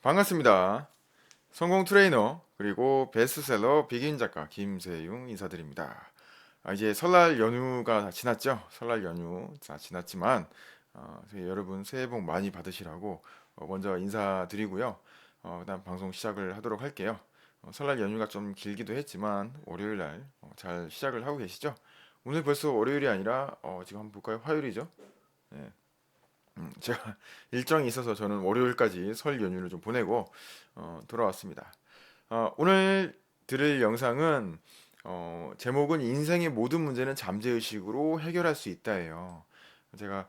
반갑습니다. 성공 트레이너 그리고 베스트셀러 비긴 작가 김세용 인사드립니다. 이제 설날 연휴가 다 지났죠? 설날 연휴 다 지났지만 저희 여러분 새해 복 많이 받으시라고 먼저 인사드리고요. 그다음 방송 시작을 하도록 할게요. 설날 연휴가 좀 길기도 했지만 월요일 날 잘 시작을 하고 계시죠? 오늘 벌써 월요일이 아니라 지금 한번 볼까요? 화요일이죠? 네. 제가 일정이 있어서 저는 월요일까지 설 연휴를 좀 보내고 돌아왔습니다. 오늘 들을 영상은 제목은 인생의 모든 문제는 잠재의식으로 해결할 수 있다예요. 제가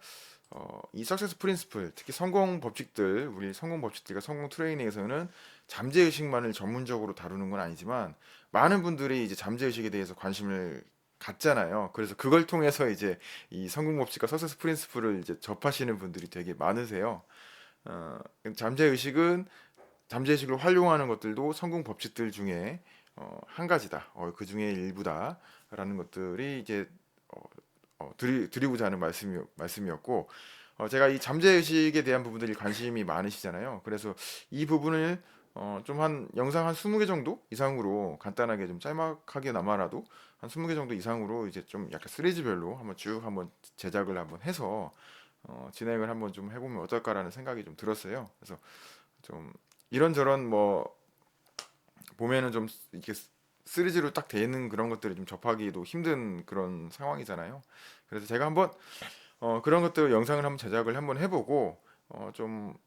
이 석세스 프린시플, 특히 성공 법칙들, 우리 성공 법칙들과 성공 트레이닝에서는 잠재의식만을 전문적으로 다루는 건 아니지만 많은 분들이 이제 잠재의식에 대해서 관심을 갖잖아요. 그래서 그걸 통해서 이제 이 성공 법칙과 석세스 프린시플을 이제 접하시는 분들이 되게 많으세요. 어, 잠재의식은 잠재의식을 활용하는 것들도 성공 법칙들 중에 한 가지다. 그 중에 일부다라는 것들이 이제 드리고자 하는 말씀이었고, 제가 이 잠재의식에 대한 부분들이 관심이 많으시잖아요. 그래서 이 부분을 좀 한 영상 한 20개 정도 이상으로 간단하게 좀 짤막하게나마라도 한 20개 정도 이상으로 이제 좀 약간 시리즈별로 한번 쭉 한번 제작을 한번 해서 진행을 한번 좀 해보면 어떨까라는 생각이 좀 들었어요. 그래서 좀 이런저런 뭐 보면은 좀 이렇게 시리즈로 딱 돼 있는 그런 것들을 좀 접하기도 힘든 그런 상황이잖아요. 그래서 제가 한번 그런 것들 영상을 한번 제작을 한번 해보고 좀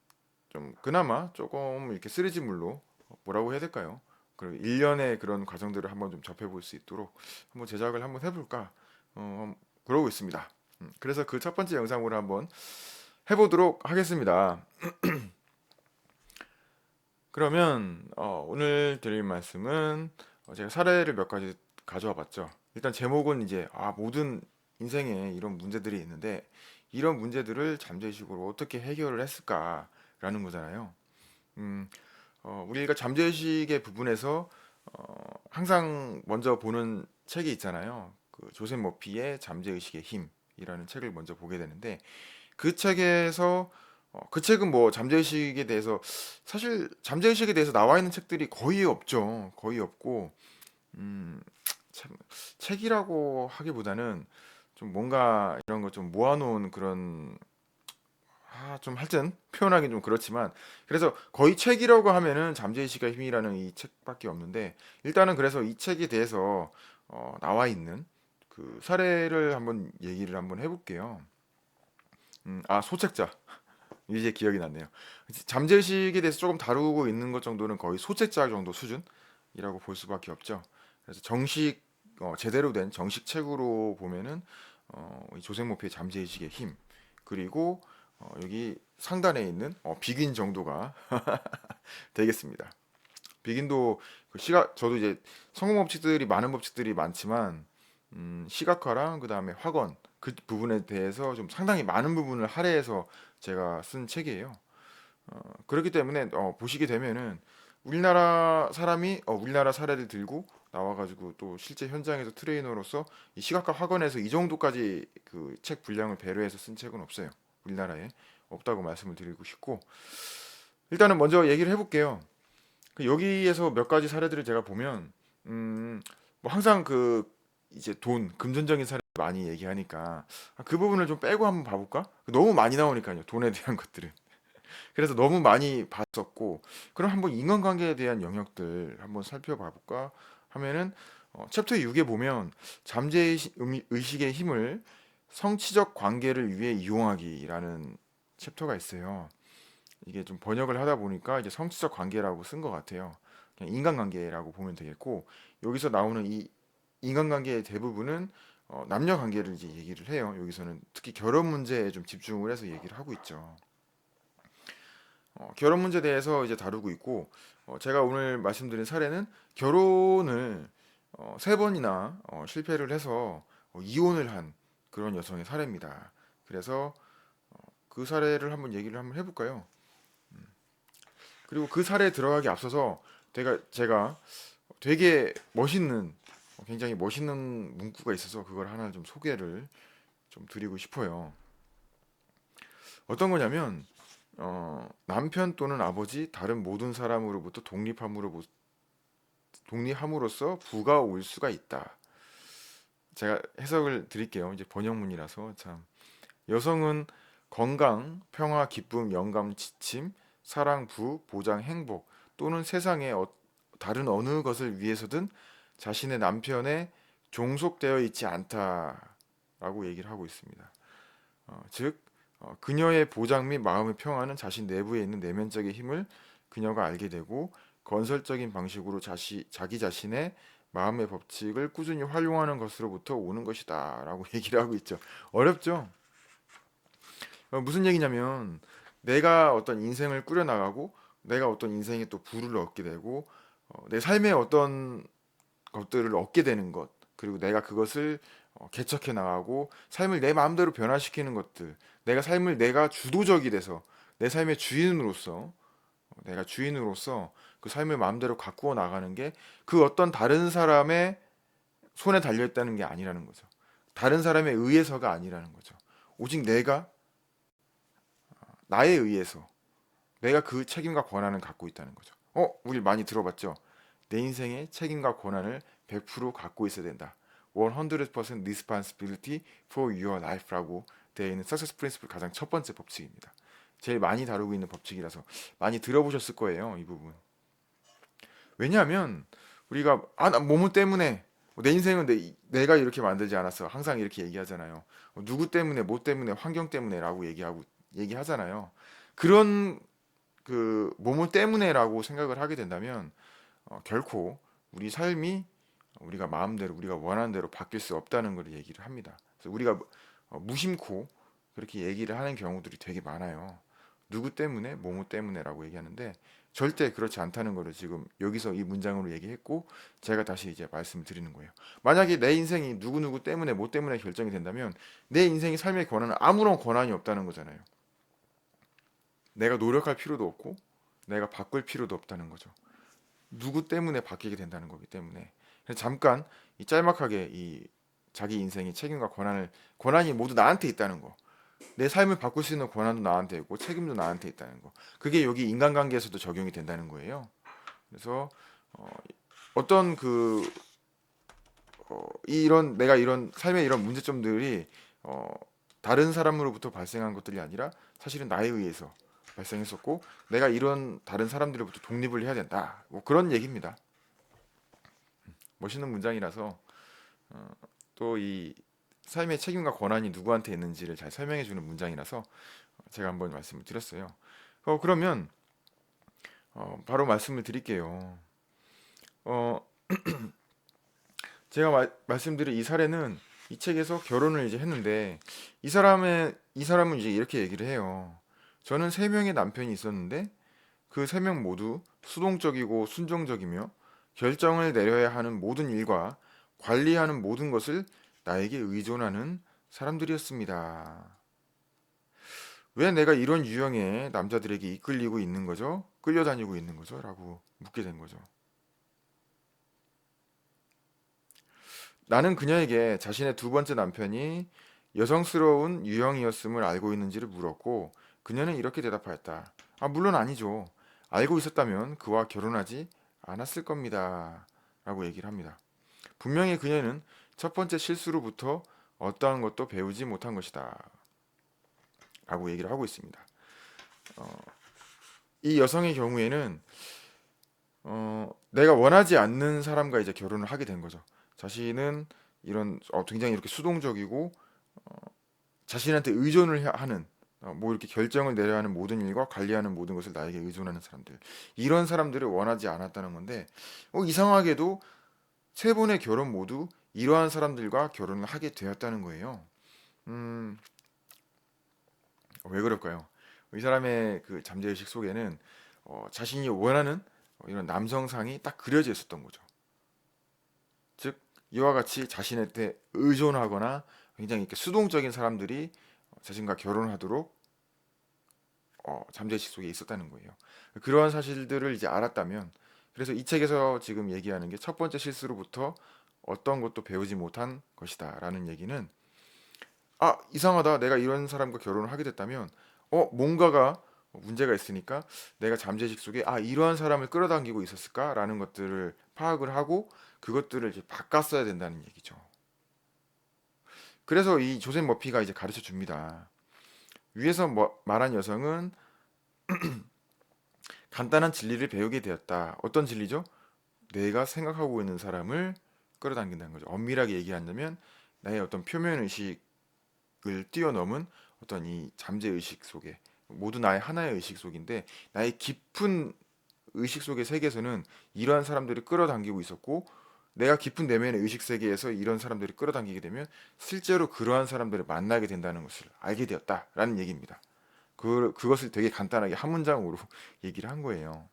그나마 조금 이렇게 시리즈물로 뭐라고 해야 될까요? 그 일련의 그런 과정들을 한번 좀 접해볼 수 있도록 한번 제작을 한번 해볼까 그러고 있습니다. 그래서 그 첫 번째 영상으로 한번 해보도록 하겠습니다. 그러면 오늘 드릴 말씀은 제가 사례를 몇 가지 가져와 봤죠. 일단 제목은 이제 모든 인생에 이런 문제들이 있는데 이런 문제들을 잠재의식으로 어떻게 해결을 했을까라는 거잖아요. 음, 우리가 잠재의식의 부분에서 항상 먼저 보는 책이 있잖아요. 그 조셉 머피의 잠재의식의 힘이라는 책을 먼저 보게 되는데 그 책에서 그 책은 뭐 잠재의식에 대해서 사실 잠재의식에 대해서 나와 있는 책들이 거의 없죠. 거의 없고 음, 참 책이라고 하기보다는 좀 뭔가 이런 거 좀 모아놓은 그런 좀 하여튼 표현하기 좀 그렇지만 그래서 거의 책이라고 하면은 잠재의식의 힘이라는 이 책밖에 없는데 일단은 그래서 이 책에 대해서 나와 있는 그 사례를 한번 얘기를 한번 해볼게요. 소책자. 이제 기억이 났네요. 잠재의식에 대해서 조금 다루고 있는 것 정도는 거의 소책자 정도 수준이라고 볼 수밖에 없죠. 그래서 정식 제대로 된 정식 책으로 보면은 이 조세 모피의 잠재의식의 힘 그리고 여기 상단에 있는 비긴 정도가 되겠습니다. 비긴도 그 시각 저도 이제 성공 법칙들이 많은 법칙들이 많지만 시각화랑 그 다음에 확언 그 부분에 대해서 좀 상당히 많은 부분을 할애해서 제가 쓴 책이에요. 그렇기 때문에 보시게 되면은 우리나라 사람이 우리나라 사례를 들고 나와가지고 또 실제 현장에서 트레이너로서 이 시각과 학원에서 이 정도까지 그 책 분량을 배려해서 쓴 책은 없어요. 우리나라에 없다고 말씀을 드리고 싶고 일단은 먼저 얘기를 해볼게요. 그 여기에서 몇 가지 사례들을 제가 보면 뭐 항상 그 이제 돈 금전적인 사례 많이 얘기하니까 그 부분을 좀 빼고 한번 봐볼까? 너무 많이 나오니까요. 돈에 대한 것들은. 그래서 너무 많이 봤었고 그럼 한번 인간관계에 대한 영역들 한번 살펴봐 볼까 하면은 챕터 6에 보면 잠재의식의 힘을 성취적 관계를 위해 이용하기라는 챕터가 있어요. 이게 좀 번역을 하다 보니까 이제 성취적 관계라고 쓴 것 같아요. 그냥 인간관계라고 보면 되겠고 여기서 나오는 이 인간관계의 대부분은 남녀 관계를 이제 얘기를 해요. 여기서는 특히 결혼 문제에 좀 집중을 해서 얘기를 하고 있죠. 결혼 문제에 대해서 이제 다루고 있고 제가 오늘 말씀드린 사례는 결혼을 세 번이나 실패를 해서 이혼을 한 그런 여성의 사례입니다. 그래서 그 사례를 한번 얘기를 한번 해볼까요? 그리고 그 사례에 들어가기 앞서서 제가 되게 멋있는 굉장히 멋있는 문구가 있어서 그걸 하나 좀 소개를 좀 드리고 싶어요. 어떤 거냐면 남편 또는 아버지 다른 모든 사람으로부터 독립함으로써 부가 올 수가 있다. 제가 해석을 드릴게요. 이제 번역문이라서 참. 여성은 건강, 평화, 기쁨, 영감, 지침, 사랑, 부, 보장, 행복 또는 세상의 다른 어느 것을 위해서든 자신의 남편에 종속되어 있지 않다라고 얘기를 하고 있습니다. 즉, 그녀의 보장 및 마음의 평화는 자신 내부에 있는 내면적인 힘을 그녀가 알게 되고 건설적인 방식으로 자기 자신의 마음의 법칙을 꾸준히 활용하는 것으로부터 오는 것이다라고 얘기를 하고 있죠. 어렵죠? 무슨 얘기냐면 내가 어떤 인생을 꾸려나가고 내가 어떤 인생에 또 부를 얻게 되고 내 삶에 어떤 것들을 얻게 되는 것 그리고 내가 그것을 개척해 나가고 삶을 내 마음대로 변화시키는 것들 내가 삶을 내가 주도적이 돼서 내 삶의 주인으로서 내가 주인으로서 그 삶을 마음대로 가꾸어 나가는 게 그 어떤 다른 사람의 손에 달려 있다는 게 아니라는 거죠. 다른 사람에 의해서가 아니라는 거죠. 오직 내가 나에 의해서 내가 그 책임과 권한을 갖고 있다는 거죠. 우리 많이 들어봤죠? 내 인생의 책임과 권한을 100% 갖고 있어야 된다. 100% responsibility for your life라고 되어 있는 Success Principle 가장 첫 번째 법칙입니다. 제일 많이 다루고 있는 법칙이라서 많이 들어보셨을 거예요, 이 부분. 왜냐하면 우리가 나 뭐뭐 때문에 내 인생은 내가 이렇게 만들지 않았어. 항상 이렇게 얘기하잖아요. 누구 때문에, 뭐 때문에, 환경 때문에라고 얘기하잖아요. 그런 그 뭐뭐 때문에라고 생각을 하게 된다면 결코 우리 삶이 우리가 마음대로 우리가 원하는 대로 바뀔 수 없다는 걸 얘기를 합니다. 그래서 우리가 무심코 그렇게 얘기를 하는 경우들이 되게 많아요. 누구 때문에 뭐뭐 때문에라고 얘기하는데 절대 그렇지 않다는 거를 지금 여기서 이 문장으로 얘기했고 제가 다시 이제 말씀을 드리는 거예요. 만약에 내 인생이 누구누구 때문에 뭐 때문에 결정이 된다면 내 인생의 삶의 권한은 아무런 권한이 없다는 거잖아요. 내가 노력할 필요도 없고 내가 바꿀 필요도 없다는 거죠. 누구 때문에 바뀌게 된다는 거기 때문에 그래서 잠깐 이 짤막하게 이 자기 인생의 책임과 권한이 모두 나한테 있다는 거. 내 삶을 바꿀 수 있는 권한도 나한테 있고 책임도 나한테 있다는 거. 그게 여기 인간관계에서도 적용이 된다는 거예요. 그래서 어, 어떤 이런 내가 이런 삶의 이런 문제점들이 어, 다른 사람으로부터 발생한 것들이 아니라 사실은 나에 의해서 발생했었고 내가 이런 다른 사람들로부터 독립을 해야 된다. 뭐 그런 얘기입니다. 멋있는 문장이라서 또 이 삶의 책임과 권한이 누구한테 있는지를 잘 설명해 주는 문장이라서 제가 한번 말씀을 드렸어요. 그러면 바로 말씀을 드릴게요. 어, 제가 말씀드린 이 사례는 이 책에서 결혼을 이제 했는데 이 사람은 이제 이렇게 얘기를 해요. 저는 세 명의 남편이 있었는데 그 세 명 모두 수동적이고 순종적이며 결정을 내려야 하는 모든 일과 관리하는 모든 것을 나에게 의존하는 사람들이었습니다. 왜 내가 이런 유형의 남자들에게 이끌리고 있는 거죠? 끌려다니고 있는 거죠? 라고 묻게 된 거죠. 나는 그녀에게 자신의 두 번째 남편이 여성스러운 유형이었음을 알고 있는지를 물었고 그녀는 이렇게 대답하였다. 물론 아니죠. 알고 있었다면 그와 결혼하지 않았을 겁니다. 라고 얘기를 합니다. 분명히 그녀는 첫 번째 실수로부터 어떠한 것도 배우지 못한 것이다. 라고 얘기를 하고 있습니다. 이 여성의 경우에는 내가 원하지 않는 사람과 이제 결혼을 하게 된 거죠. 자신은 이런 굉장히 이렇게 수동적이고 자신한테 하는 뭐 이렇게 결정을 내려야 하는 모든 일과 관리하는 모든 것을 나에게 의존하는 사람들 이런 사람들을 원하지 않았다는 건데 이상하게도 세 번의 결혼 모두 이러한 사람들과 결혼을 하게 되었다는 거예요. 음, 왜 그럴까요? 이 사람의 그 잠재의식 속에는 자신이 원하는 이런 남성상이 딱 그려져 있었던 거죠. 즉 이와 같이 자신한테 의존하거나 굉장히 이렇게 수동적인 사람들이 자신과 결혼하도록 잠재의식 속에 있었다는 거예요. 그러한 사실들을 이제 알았다면 그래서 이 책에서 지금 얘기하는 게 첫 번째 실수로부터 어떤 것도 배우지 못한 것이다라는 얘기는 이상하다. 내가 이런 사람과 결혼을 하게 됐다면 뭔가가 문제가 있으니까 내가 잠재의식 속에 이러한 사람을 끌어당기고 있었을까라는 것들을 파악을 하고 그것들을 이제 바꿨어야 된다는 얘기죠. 그래서 이 조셉 머피가 이제 가르쳐 줍니다. 위에서 말한 여성은 간단한 진리를 배우게 되었다. 어떤 진리죠? 내가 생각하고 있는 사람을 끌어당긴다는 거죠. 엄밀하게 얘기한다면 나의 어떤 표면 의식을 뛰어넘은 어떤 이 잠재 의식 속에 모두 나의 하나의 의식 속인데 나의 깊은 의식 속의 세계에서는 이러한 사람들이 끌어당기고 있었고 내가 깊은 내면의 의식 세계에서 이런 사람들이 끌어당기게 되면 실제로 그러한 사람들을 만나게 된다는 것을 알게 되었다라는 얘기입니다. 그것을 되게 간단하게 한 문장으로 얘기를 한 거예요.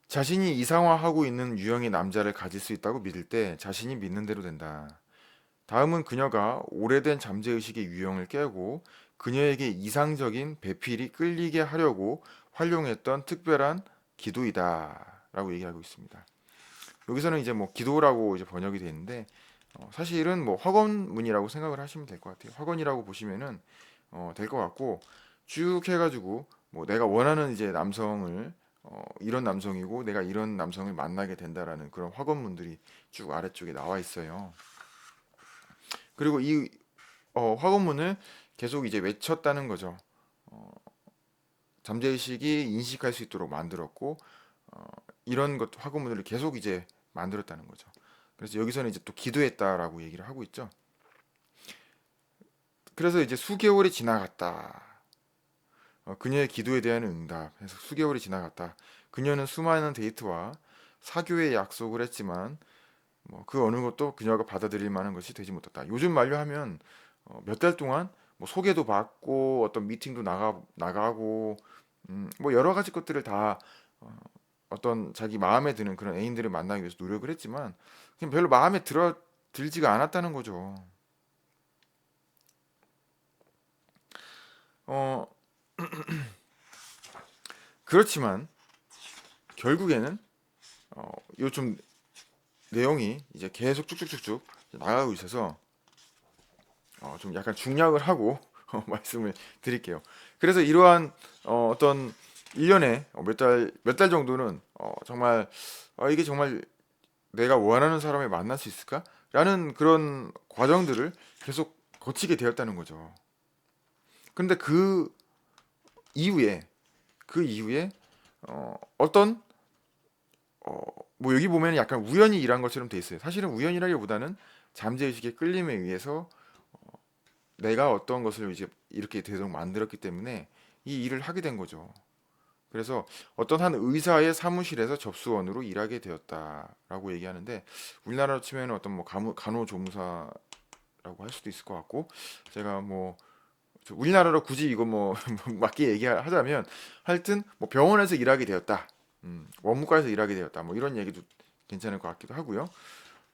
자신이 이상화하고 있는 유형의 남자를 가질 수 있다고 믿을 때 자신이 믿는 대로 된다. 다음은 그녀가 오래된 잠재의식의 유형을 깨고 그녀에게 이상적인 배필이 끌리게 하려고 활용했던 특별한 기도이다. 라고 얘기하고 있습니다. 여기서는 이제 뭐 기도라고 이제 번역이 되는데 사실은 뭐 확언문이라고 생각을 하시면 될 것 같아요. 확언이라고 보시면은 될 것 같고 쭉 해가지고 뭐 내가 원하는 이제 남성을 이런 남성이고 내가 이런 남성을 만나게 된다라는 그런 확언문들이 쭉 아래쪽에 나와 있어요. 그리고 이 확언문을 계속 이제 외쳤다는 거죠. 어, 잠재의식이 인식할 수 있도록 만들었고 어, 이런 것 확언문을 계속 이제 만들었다는 거죠. 그래서 여기서는 이제 또 기도했다라고 얘기를 하고 있죠. 그래서 이제 수개월이 지나갔다. 그녀의 기도에 대한 응답. 해서 수개월이 지나갔다. 그녀는 수많은 데이트와 사교의 약속을 했지만 뭐 그 어느 것도 그녀가 받아들일 만한 것이 되지 못했다. 요즘 말로 하면 몇 달 동안 뭐 소개도 받고 어떤 미팅도 나가고 뭐 여러 가지 것들을 다 어떤 자기 마음에 드는 그런 애인들을 만나기 위해서 노력을 했지만 그냥 별로 마음에 들지가 않았다는 거죠. 어 그렇지만 결국에는 요 좀 내용이 이제 계속 쭉쭉쭉쭉 나가고 있어서 좀 약간 중략을 하고 말씀을 드릴게요. 그래서 이러한 어떤 1년에 몇 달 정도는 정말 이게 정말 내가 원하는 사람을 만날 수 있을까? 라는 그런 과정들을 계속 거치게 되었다는 거죠. 근데 이후에, 그 이후에, 어떤, 어, 뭐 여기 보면 약간 우연히 일한 것처럼 돼 있어요. 사실은 우연이라기보다는 잠재의식의 끌림에 의해서 내가 어떤 것을 이제 이렇게 되도록 만들었기 때문에 이 일을 하게 된 거죠. 그래서 어떤 한 의사의 사무실에서 접수원으로 일하게 되었다라고 얘기하는데 우리나라로 치면 어떤 뭐 간호조무사라고 할 수도 있을 것 같고 제가 뭐 우리나라로 굳이 이거 뭐 맞게 얘기하자면 하여튼 뭐 병원에서 일하게 되었다. 원무과에서 일하게 되었다. 뭐 이런 얘기도 괜찮을 것 같기도 하고요.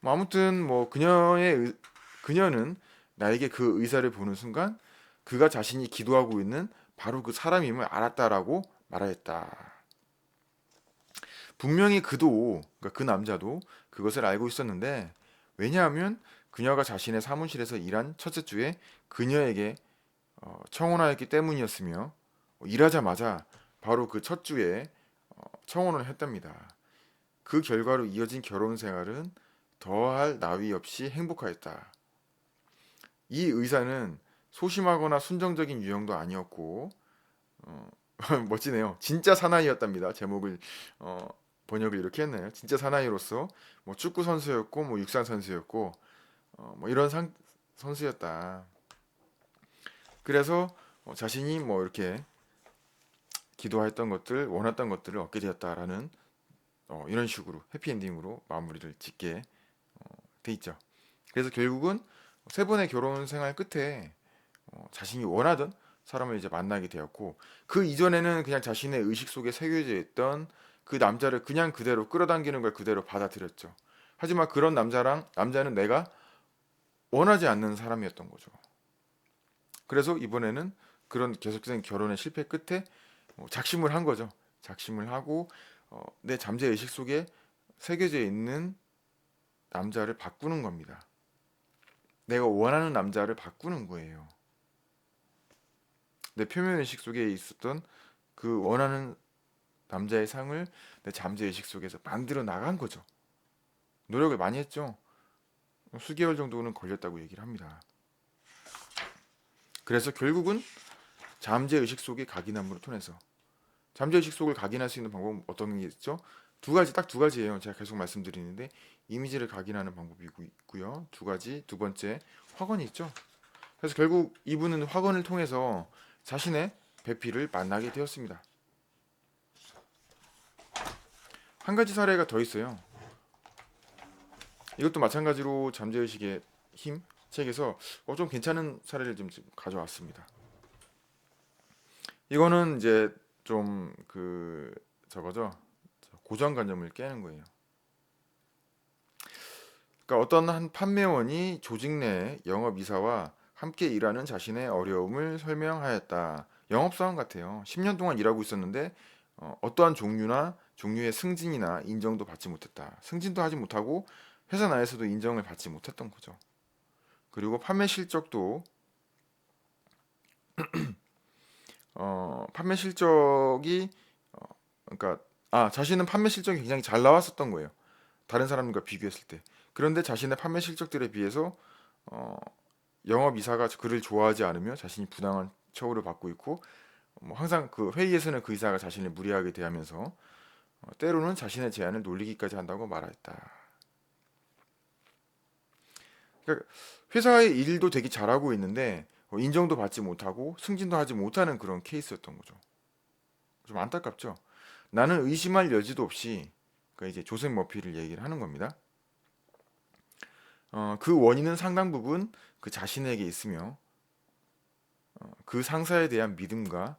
뭐 아무튼 뭐 그녀는 나에게 그 의사를 보는 순간 그가 자신이 기도하고 있는 바로 그 사람임을 알았다라고 말하였다. 분명히 그러니까 그 남자도 그것을 알고 있었는데 왜냐하면 그녀가 자신의 사무실에서 일한 첫째 주에 그녀에게 청혼하였기 때문이었으며 일하자마자 바로 그 첫 주에 청혼을 했답니다. 그 결과로 이어진 결혼 생활은 더할 나위 없이 행복하였다. 이 의사는 소심하거나 순정적인 유형도 아니었고 어, 멋지네요. 진짜 사나이였답니다. 제목을 어, 번역을 이렇게 했네요. 진짜 사나이로서 뭐 축구 선수였고 뭐 육상 선수였고 뭐 이런 선수였다. 그래서 자신이 뭐 이렇게 기도했던 것들, 원했던 것들을 얻게 되었다라는 이런 식으로 해피엔딩으로 마무리를 짓게 돼 있죠. 그래서 결국은 세 번의 결혼 생활 끝에 자신이 원하던 사람을 이제 만나게 되었고 그 이전에는 그냥 자신의 의식 속에 새겨져 있던 그 남자를 그냥 그대로 끌어당기는 걸 그대로 받아들였죠. 하지만 그런 남자는 내가 원하지 않는 사람이었던 거죠. 그래서 이번에는 그런 계속된 결혼의 실패 끝에 작심을 한 거죠. 작심을 하고 내 잠재 의식 속에 새겨져 있는 남자를 바꾸는 겁니다. 내가 원하는 남자를 바꾸는 거예요. 내 표면 의식 속에 있었던 그 원하는 남자의 상을 내 잠재 의식 속에서 만들어 나간 거죠. 노력을 많이 했죠. 수개월 정도는 걸렸다고 얘기를 합니다. 그래서 결국은 잠재 의식 속에 각인함으로 통해서 잠재 의식 속을 각인할 수 있는 방법은 어떤 게 있죠? 두 가지, 딱 두 가지예요. 제가 계속 말씀드리는데 이미지를 각인하는 방법이 있고요. 두 가지, 두 번째 확언이 있죠. 그래서 결국 이분은 확언을 통해서 자신의 배필을 만나게 되었습니다. 한 가지 사례가 더 있어요. 이것도 마찬가지로 잠재의식의 힘 책에서 좀 괜찮은 사례를 좀 가져왔습니다. 이거는 이제 좀 저거죠. 고정관념을 깨는 거예요. 그러니까 어떤 한 판매원이 조직 내 영업이사와 함께 일하는 자신의 어려움을 설명하였다. 영업사원 같아요. 10년 동안 일하고 있었는데 어떠한 종류의 승진이나 인정도 받지 못했다. 승진도 하지 못하고 회사 내에서도 인정을 받지 못했던 거죠. 그리고 판매 실적도 판매 실적이 그러니까 자신은 판매 실적이 굉장히 잘 나왔었던 거예요. 다른 사람과 비교했을 때. 그런데 자신의 판매 실적들에 비해서 어, 영업 이사가 그를 좋아하지 않으며 자신이 부당한 처우를 받고 있고 뭐 항상 그 회의에서는 그 이사가 자신을 무리하게 대하면서 때로는 자신의 제안을 놀리기까지 한다고 말했다. 그러니까 회사의 일도 되게 잘하고 있는데 인정도 받지 못하고 승진도 하지 못하는 그런 케이스였던 거죠. 좀 안타깝죠. 나는 의심할 여지도 없이 그러니까 이제 조셉 머피를 얘기를 하는 겁니다. 그 원인은 상당 부분 그 자신에게 있으며 그 상사에 대한 믿음과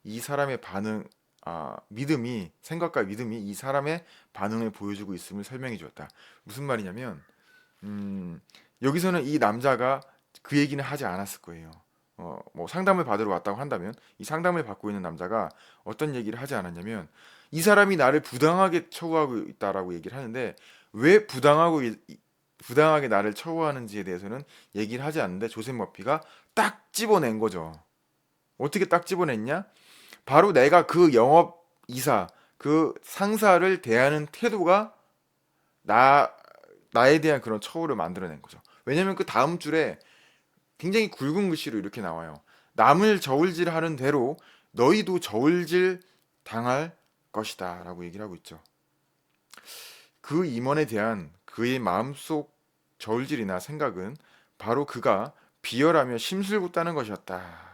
이 사람의 생각과 믿음이 이 사람의 반응을 보여주고 있음을 설명해 주었다. 무슨 말이냐면, 음, 여기서는 이 남자가 그 얘기는 하지 않았을 거예요. 뭐 상담을 받으러 왔다고 한다면, 이 상담을 받고 있는 남자가 어떤 얘기를 하지 않았냐면, 이 사람이 나를 부당하게 처우하고 있다라고 얘기를 하는데, 왜 부당하게 나를 처우하는지에 대해서는 얘기를 하지 않는데, 조셉 머피가 딱 집어낸 거죠. 어떻게 딱 집어냈냐? 바로 내가 그 영업 이사, 그 상사를 대하는 태도가 나 나에 대한 그런 처우를 만들어낸 거죠. 왜냐면 그 다음 줄에 굉장히 굵은 글씨로 이렇게 나와요. 남을 저울질하는 대로 너희도 저울질 당할 것이다라고 얘기를 하고 있죠. 그 임원에 대한 그의 마음속 저울질이나 생각은 바로 그가 비열하며 심술궂다는 것이었다.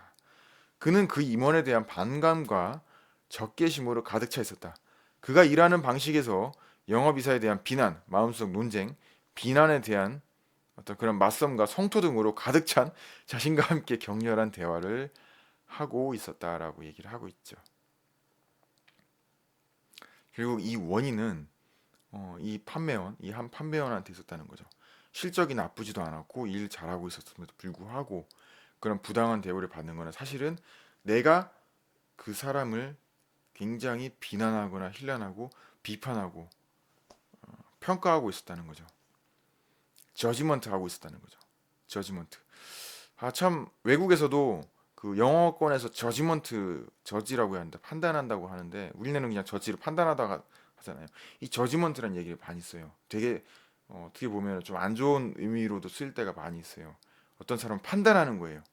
그는 그 임원에 대한 반감과 적개심으로 가득 차 있었다. 그가 일하는 방식에서 영업이사에 대한 비난, 마음속 논쟁, 비난에 대한 어떤 그런 맞섬과 성토 등으로 가득 찬 자신과 함께 격렬한 대화를 하고 있었다라고 얘기를 하고 있죠. 결국 이 원인은 이 한 판매원한테 있었다는 거죠. 실적이 나쁘지도 않았고 일 잘하고 있었음에도 불구하고 그런 부당한 대우를 받는 거는 사실은 내가 그 사람을 굉장히 비난하거나 힐난하고 비판하고 평가하고 있었다는 거죠. 저지먼트 하고 있었다는 거죠. 저지먼트. 참 외국에서도 그 영어권에서 저지라고 해야 한다. 판단한다고 하는데 우리는 그냥 저지를 판단하다가 하잖아요. 이 저지먼트란 얘기를 많이 써요. 되게 어떻게 보면 좀 안 좋은 의미로도 쓰일 때가 많이 있어요. 어떤 사람은 판단하는 거예요.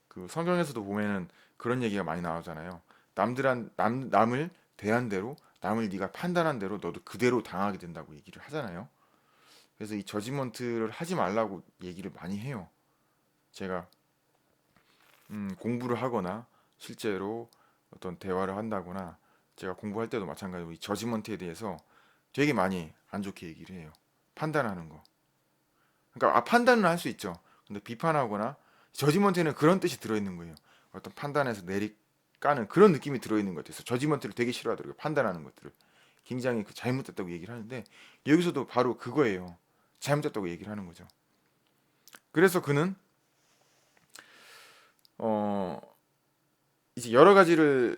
그 성경에서도 보면은 그런 얘기가 많이 나오잖아요. 남을 대한 대로 남을 네가 판단한 대로 너도 그대로 당하게 된다고 얘기를 하잖아요. 그래서 이 저지먼트를 하지 말라고 얘기를 많이 해요. 제가 공부를 하거나 실제로 어떤 대화를 한다거나 제가 공부할 때도 마찬가지로 이 저지먼트에 대해서 되게 많이 안 좋게 얘기를 해요. 판단하는 거. 그러니까 판단은 할 수 있죠. 근데 비판하거나 저지먼트에는 그런 뜻이 들어있는 거예요. 어떤 판단에서 내리 까는 그런 느낌이 들어있는 것 같아서 저지먼트를 되게 싫어하더라고요. 판단하는 것들을 굉장히 잘못됐다고 얘기를 하는데 여기서도 바로 그거예요. 잘못됐다고 얘기를 하는 거죠. 그래서 그는 어 이제 여러 가지를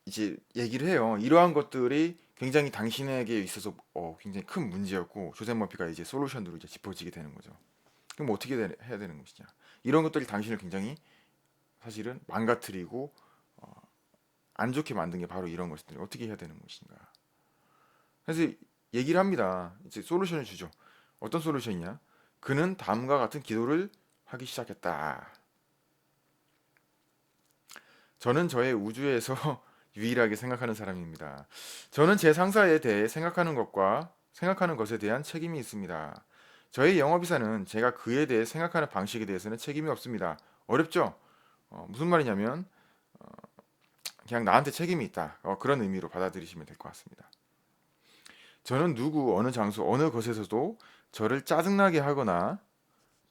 이제 얘기를 해요. 이러한 것들이 굉장히 당신에게 있어서 굉장히 큰 문제였고 조셉 머피가 이제 솔루션으로 이제 짚어지게 되는 거죠. 그럼 어떻게 해야 되는 것이냐? 이런 것들이 당신을 굉장히 사실은 망가뜨리고 안 좋게 만든 게 바로 이런 것들. 어떻게 해야 되는 것인가. 그래서 얘기를 합니다. 이제 솔루션을 주죠. 어떤 솔루션이냐? 그는 다음과 같은 기도를 하기 시작했다. 저는 저의 우주에서 유일하게 생각하는 사람입니다. 저는 제 상사에 대해 생각하는 것에 대한 책임이 있습니다. 저의 영업이사는 제가 그에 대해 생각하는 방식에 대해서는 책임이 없습니다. 어렵죠? 무슨 말이냐면 그냥 나한테 책임이 있다. 그런 의미로 받아들이시면 될 것 같습니다. 저는 누구, 어느 장소, 어느 것에서도 저를 짜증나게 하거나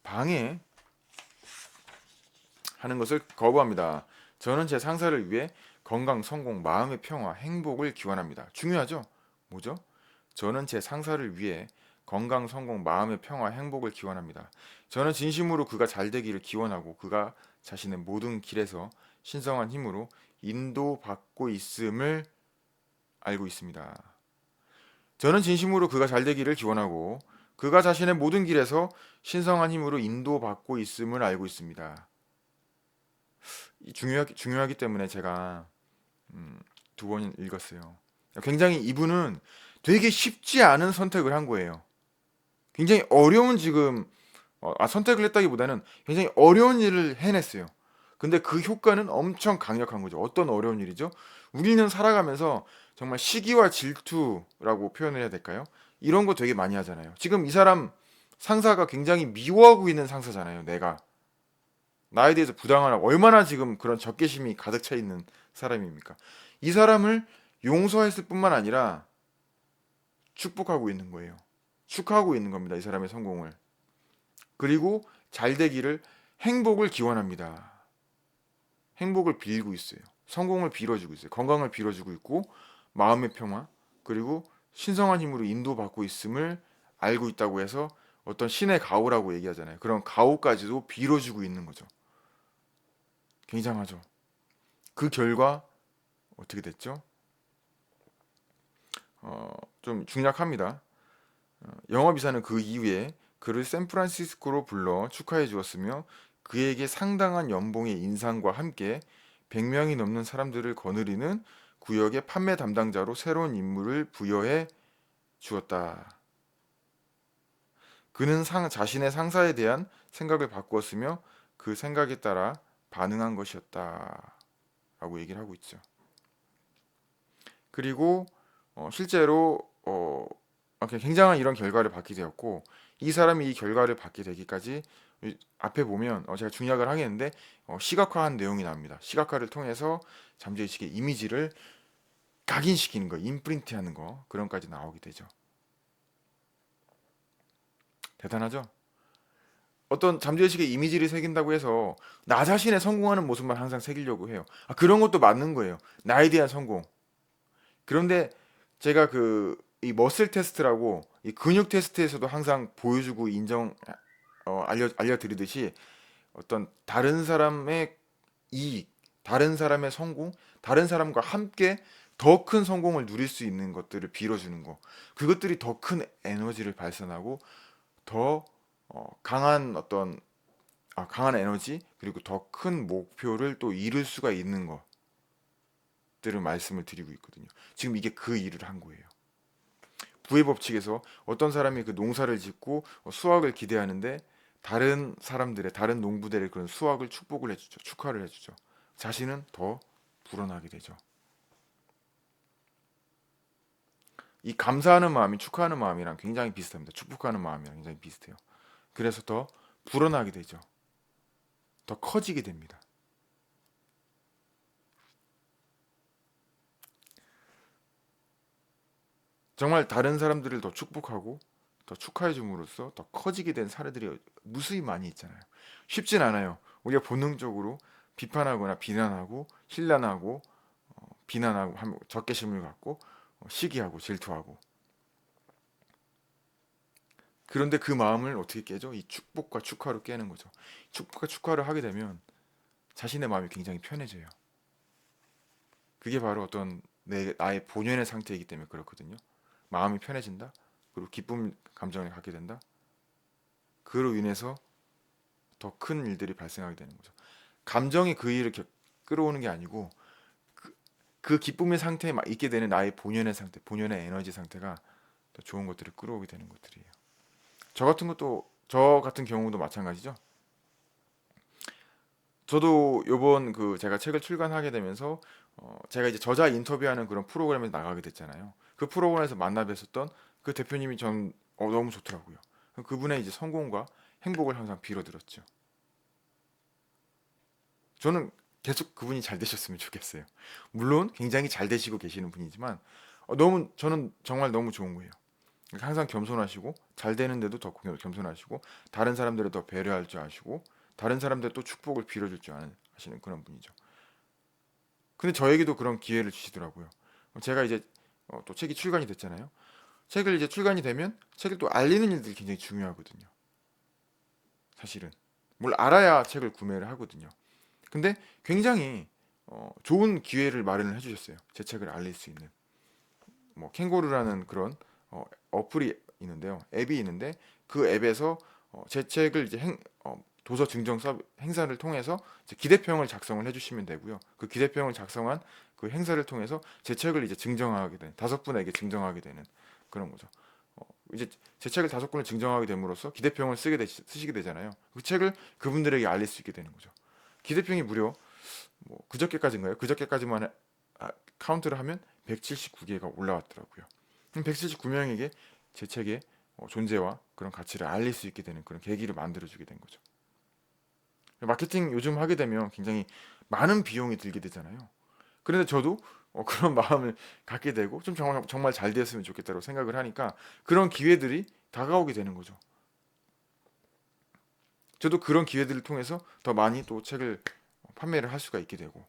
방해하는 것을 거부합니다. 저는 제 상사를 위해 건강, 성공, 마음의 평화, 행복을 기원합니다. 중요하죠? 뭐죠? 저는 제 상사를 위해 건강, 성공, 마음의 평화, 행복을 기원합니다. 저는 진심으로 그가 잘 되기를 기원하고 그가 자신의 모든 길에서 신성한 힘으로 인도받고 있음을 알고 있습니다. 저는 진심으로 그가 잘 되기를 기원하고 그가 자신의 모든 길에서 신성한 힘으로 인도받고 있음을 알고 있습니다. 중요하기 때문에 제가 두 번 읽었어요. 굉장히 이분은 되게 쉽지 않은 선택을 한 거예요. 굉장히 어려운 지금 선택을 했다기보다는 굉장히 어려운 일을 해냈어요. 근데 그 효과는 엄청 강력한 거죠. 어떤 어려운 일이죠? 우리는 살아가면서 정말 시기와 질투라고 표현을 해야 될까요? 이런 거 되게 많이 하잖아요. 지금 이 사람 상사가 굉장히 미워하고 있는 상사잖아요. 내가 나에 대해서 부당하고 얼마나 지금 그런 적개심이 가득 차 있는 사람입니까? 이 사람을 용서했을 뿐만 아니라 축복하고 있는 거예요. 축하하고 있는 겁니다. 이 사람의 성공을. 그리고 잘 되기를 행복을 기원합니다. 행복을 빌고 있어요. 성공을 빌어주고 있어요. 건강을 빌어주고 있고 마음의 평화 그리고 신성한 힘으로 인도받고 있음을 알고 있다고 해서 어떤 신의 가호라고 얘기하잖아요. 그런 가호까지도 빌어주고 있는 거죠. 굉장하죠. 그 결과 어떻게 됐죠? 좀 중략합니다. 영업이사는 그 이후에 그를 샌프란시스코로 불러 축하해 주었으며 그에게 상당한 연봉의 인상과 함께 100명이 넘는 사람들을 거느리는 구역의 판매 담당자로 새로운 임무를 부여해 주었다. 그는 자신의 상사에 대한 생각을 바꾸었으며 그 생각에 따라 반응한 것이었다. 라고 얘기를 하고 있죠. 그리고 실제로 굉장한 이런 결과를 받게 되었고 이 사람이 이 결과를 받게 되기까지 앞에 보면 제가 중약을 하겠는데 시각화한 내용이 나옵니다. 시각화를 통해서 잠재의식의 이미지를 각인시키는 거, 임프린트하는 거 그런까지 나오게 되죠. 대단하죠? 어떤 잠재의식의 이미지를 새긴다고 해서 나 자신의 성공하는 모습만 항상 새기려고 해요. 그런 것도 맞는 거예요. 나에 대한 성공. 그런데 제가 이 머슬 테스트라고 이 근육 테스트에서도 항상 보여주고 알려드리듯이 어떤 다른 사람의 이익, 다른 사람의 성공, 다른 사람과 함께 더 큰 성공을 누릴 수 있는 것들을 빌어주는 거. 그것들이 더 큰 에너지를 발산하고 더 강한 강한 에너지 그리고 더 큰 목표를 또 이룰 수가 있는 것들을 말씀을 드리고 있거든요. 지금 이게 그 일을 한 거예요. 부의 법칙에서 어떤 사람이 그 농사를 짓고 수확을 기대하는데 다른 농부들의 그런 수확을 축복을 해주죠. 축하를 해주죠. 자신은 더 불어나게 되죠. 이 감사하는 마음이 축하하는 마음이랑 굉장히 비슷합니다. 축복하는 마음이랑 굉장히 비슷해요. 그래서 더 불어나게 되죠. 더 커지게 됩니다. 정말 다른 사람들을 더 축복하고 더 축하해 줌으로써 더 커지게 된 사례들이 무수히 많이 있잖아요. 쉽진 않아요. 우리가 본능적으로 비판하거나 비난하고 신란하고 비난하고 적개심을 갖고 시기하고 질투하고 그런데 그 마음을 어떻게 깨죠? 이 축복과 축하로 깨는 거죠. 축복과 축하를 하게 되면 자신의 마음이 굉장히 편해져요. 그게 바로 어떤 나의 본연의 상태이기 때문에 그렇거든요. 마음이 편해진다. 그리고 기쁨 감정을 갖게 된다. 그로 인해서 더 큰 일들이 발생하게 되는 거죠. 감정이 그 일을 끌어오는 게 아니고 그 기쁨의 상태에 있게 되는 나의 본연의 상태, 본연의 에너지 상태가 더 좋은 것들을 끌어오게 되는 것들이에요. 저 같은 경우도 마찬가지죠. 저도 요번 그 제가 책을 출간하게 되면서 제가 이제 저자 인터뷰하는 그런 프로그램에 나가게 됐잖아요. 그 프로그램에서 만나 뵀었던 그 대표님이 전 너무 좋더라고요. 그분의 이제 성공과 행복을 항상 빌어들었죠. 저는 계속 그분이 잘 되셨으면 좋겠어요. 물론 굉장히 잘 되시고 계시는 분이지만 너무 저는 정말 너무 좋은 거예요. 항상 겸손하시고 잘 되는데도 더 겸손하시고 다른 사람들을 더 배려할 줄 아시고 다른 사람들 또 축복을 빌어줄 줄 아시는 그런 분이죠. 근데 저에게도 그런 기회를 주시더라고요. 제가 이제 또 책이 출간이 됐잖아요. 책을 이제 출간이 되면 책을 또 알리는 일들이 굉장히 중요하거든요. 사실은 뭘 알아야 책을 구매를 하거든요. 근데 굉장히 좋은 기회를 마련을 해주셨어요. 제 책을 알릴 수 있는 뭐 캥거루라는 그런 어플이 있는데요. 앱이 있는데 그 앱에서 제 책을 이제 도서 증정 행사를 통해서 이제 기대표용을 작성을 해주시면 되고요. 그 기대표용을 작성한 그 행사를 통해서 제 책을 이제 증정하게 되는 다섯 분에게 증정하게 되는 그런 거죠. 이제 제 책을 다섯 권을 증정하게 됨으로써 기대표용을 쓰시게 되잖아요. 그 책을 그분들에게 알릴 수 있게 되는 거죠. 기대표용이 무려 뭐 그저께까지인가요? 그저께까지만 카운트를 하면 179개가 올라왔더라고요. 179명에게 제 책의 존재와 그런 가치를 알릴 수 있게 되는 그런 계기를 만들어주게 된 거죠. 마케팅 요즘 하게 되면 굉장히 많은 비용이 들게 되잖아요. 그런데 저도 그런 마음을 갖게 되고 좀 정말 잘 되었으면 좋겠다고 생각을 하니까 그런 기회들이 다가오게 되는 거죠. 저도 그런 기회들을 통해서 더 많이 또 책을 판매를 할 수가 있게 되고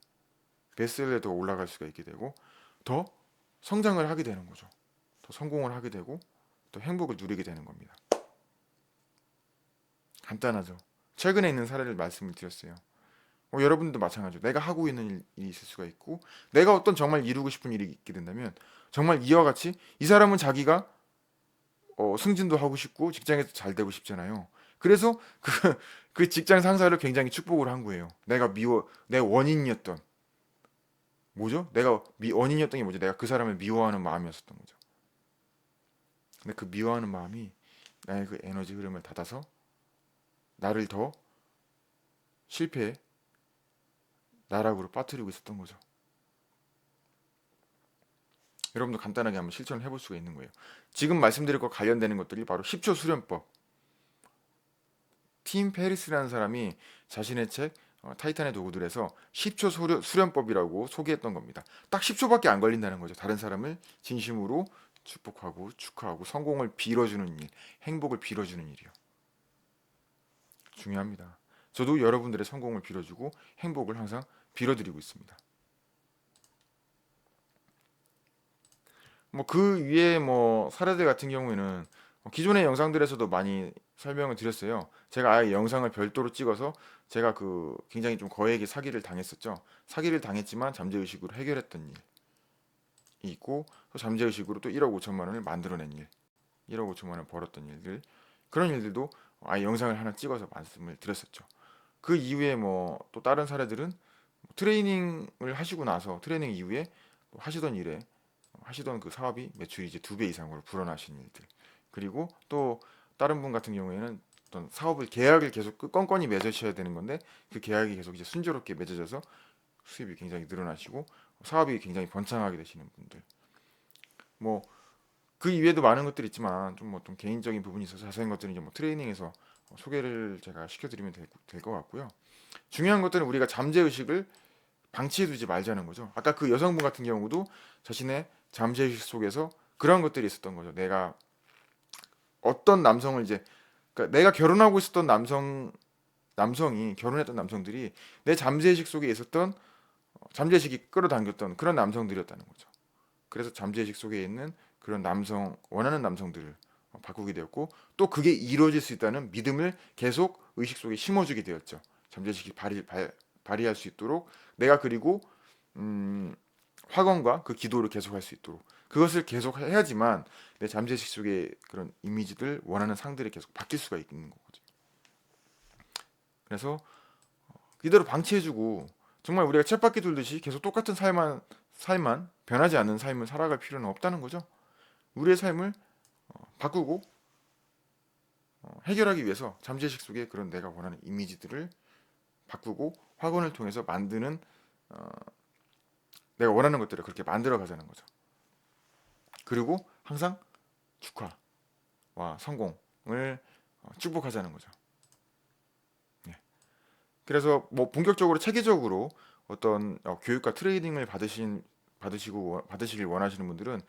베스트셀러에 더 올라갈 수가 있게 되고 더 성장을 하게 되는 거죠. 더 성공을 하게 되고 더 행복을 누리게 되는 겁니다. 간단하죠. 최근에 있는 사례를 말씀을 드렸어요. 여러분도 마찬가지로 내가 하고 있는 일이 있을 수가 있고 내가 어떤 정말 이루고 싶은 일이 있게 된다면 정말 이와 같이 이 사람은 자기가 승진도 하고 싶고 직장에서 잘 되고 싶잖아요. 그래서 그 직장 상사를 굉장히 축복을 한 거예요. 내 원인이었던 뭐죠? 원인이었던 게 뭐죠? 내가 그 사람을 미워하는 마음이었었던 거죠. 근데 그 미워하는 마음이 나의 그 에너지 흐름을 닫아서 나를 더 실패의 나락으로 빠뜨리고 있었던 거죠. 여러분도 간단하게 한번 실천을 해볼 수가 있는 거예요. 지금 말씀드릴 것 관련되는 것들이 바로 10초 수련법. 팀 페리스라는 사람이 자신의 책 타이탄의 도구들에서 10초 수련법이라고 소개했던 겁니다. 딱 10초밖에 안 걸린다는 거죠. 다른 사람을 진심으로 축복하고 축하하고 성공을 빌어주는 일, 행복을 빌어주는 일이요. 중요합니다. 저도 여러분들의 성공을 빌어주고 행복을 항상 빌어드리고 있습니다. 뭐 그 위에 뭐 사례들 같은 경우에는 기존의 영상들에서도 많이 설명을 드렸어요. 제가 아예 영상을 별도로 찍어서 제가 그 굉장히 좀 거액의 사기를 당했었죠. 사기를 당했지만 잠재의식으로 해결했던 일이 있고 또 잠재의식으로 또 1억 5천만 원을 만들어낸 일, 1억 5천만 원 벌었던 일들 그런 일들도 아예 영상을 하나 찍어서 말씀을 드렸었죠. 그 이후에 뭐 또 다른 사례들은 트레이닝을 하시고 나서 트레이닝 이후에 또 하시던 그 사업이 매출이 이제 2배 이상으로 불어나신 일들. 그리고 또 다른 분 같은 경우에는 어떤 계약을 계속 건건히 맺으셔야 되는 건데 그 계약이 계속 이제 순조롭게 맺어져서 수입이 굉장히 늘어나시고 사업이 굉장히 번창하게 되시는 분들. 뭐 그 이외에도 많은 것들이 있지만 좀 개인적인 부분이 있어서 자세한 것들은 이제 뭐 트레이닝에서 소개를 제가 시켜드리면 될 것 같고요. 중요한 것들은 우리가 잠재의식을 방치해두지 말자는 거죠. 아까 그 여성분 같은 경우도 자신의 잠재의식 속에서 그런 것들이 있었던 거죠. 내가 어떤 남성을 이제 그러니까 내가 결혼하고 있었던 남성이 결혼했던 남성들이 내 잠재의식 속에 있었던 잠재의식이 끌어당겼던 그런 남성들이었다는 거죠. 그래서 잠재의식 속에 있는 그런 원하는 남성들을 바꾸게 되었고 또 그게 이루어질 수 있다는 믿음을 계속 의식 속에 심어주게 되었죠. 잠재의식이 발휘할 수 있도록 내가 그리고 음, 확언과 그 기도를 계속할 수 있도록 그것을 계속 해야지만 내 잠재의식 속의 그런 이미지들 원하는 상들이 계속 바뀔 수가 있는 거거든요. 그래서 이대로 방치해주고 정말 우리가 쳇바퀴 돌듯이 계속 똑같은 삶만 변하지 않는 삶을 살아갈 필요는 없다는 거죠. 우리의 삶을 바꾸고 해결하기 위해서 잠재의식 속에 그런 내가 원하는 이미지들을 바꾸고 확언을 통해서 만드는 어, 내가 원하는 것들을 그렇게 만들어 가자는 거죠. 그리고 항상 축하와 성공을 축복하자는 거죠. 예. 그래서 뭐 본격적으로 체계적으로 어떤 교육과 트레이닝을 받으시길 원하시는 분들은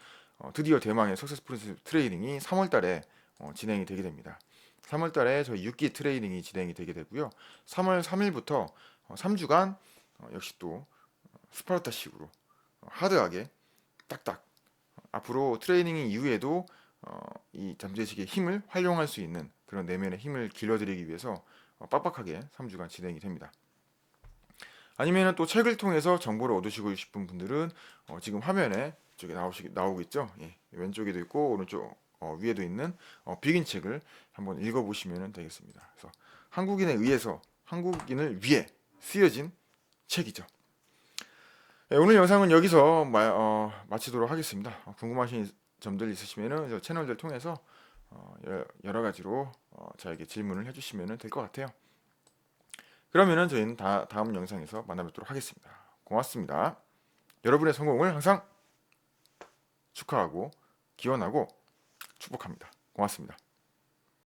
드디어 대망의 석세스 프린스 트레이닝이 3월 달에 진행이 되게 됩니다. 3월 달에 저희 6기 트레이닝이 진행이 되게 되고요. 3월 3일부터 3주간 역시 또 스파르타식으로 하드하게 딱딱 앞으로 트레이닝 이후에도 이 잠재의식의 힘을 활용할 수 있는 그런 내면의 힘을 길러드리기 위해서 빡빡하게 3주간 진행이 됩니다. 아니면 또 책을 통해서 정보를 얻으시고 싶은 분들은 지금 화면에 이쪽에 나오겠죠? 예, 왼쪽에도 있고 오른쪽 위에도 있는 비긴 책을 한번 읽어보시면 되겠습니다. 그래서 한국인을 위해 쓰여진 책이죠. 네, 오늘 영상은 여기서 마치도록 하겠습니다. 궁금하신 점들 있으시면 저 채널들 통해서 여러 가지로 저에게 질문을 해주시면 될 것 같아요. 그러면은 저희는 다음 영상에서 만나뵙도록 하겠습니다. 고맙습니다. 여러분의 성공을 항상 축하하고 기원하고 축복합니다. 고맙습니다.